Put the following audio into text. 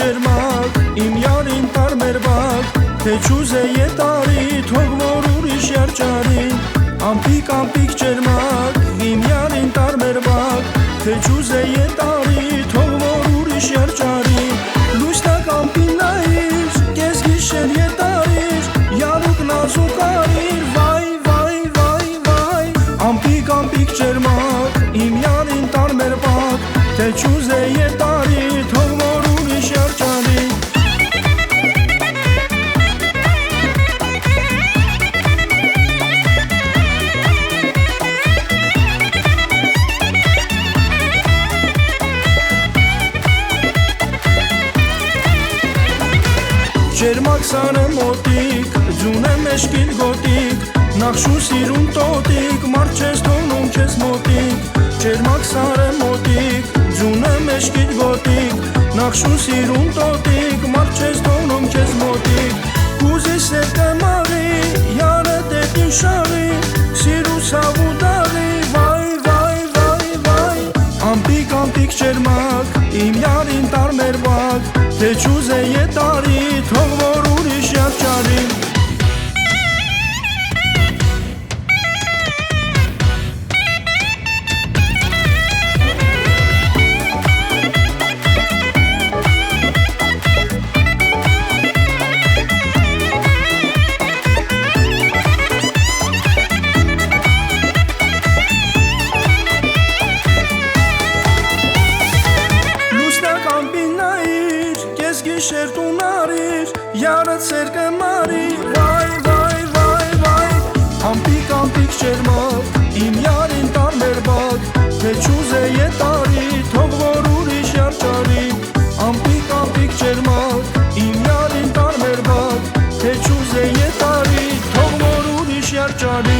ջերմակ, իմ յարին տարմերվակ, թե չուզե ետարի, թող որ ուրիշ երջարի, ամպիկ ջերմակ, իմ յարին տարմերվակ, թե չուզե ետարի, թող որ ուրիշ երջարի, լույսնակ ամպին նայիր, կես գիշեր ետարիր, յանուկ նազուկ արիր, վայ, ամպիկ ջերմակ, իմ յարին տարմերվակ, թե չուզե ետարի, թող որ ուրիշ երջարի, ջերմակ սանը մոտիկ, ձուն է մեշկիլ գոտիկ, նախշու սիրուն տոտիկ, մարդ չես թողնում չես մոտիկ, ջերմակ սանը մոտիկ, ձուն է մեշկիլ գոտիկ, նախշու սիրուն տոտիկ, մարդ չես թողնում չես մոտիկ, կուզի սետը մաղի, յանը տետին շաղի, սիրու սավու դաղի, վայ, ամպիկ ջերմակ, իմ յարին տարմերվակ, թե չուզե ետարի, թող որ ուրիշ երջարի, գիշեր տունարիր, յարը ցերկը մարիր, վայ, ամպիկ ջերմակ, իմ յարին տարմերվակ, թե չուզե ետարի, թող որ ուրիշ երջարի, ամպիկ ջերմակ, իմ յարին տարմերվակ, թե չուզե ետարի, թող որ ուրիշ երջարի,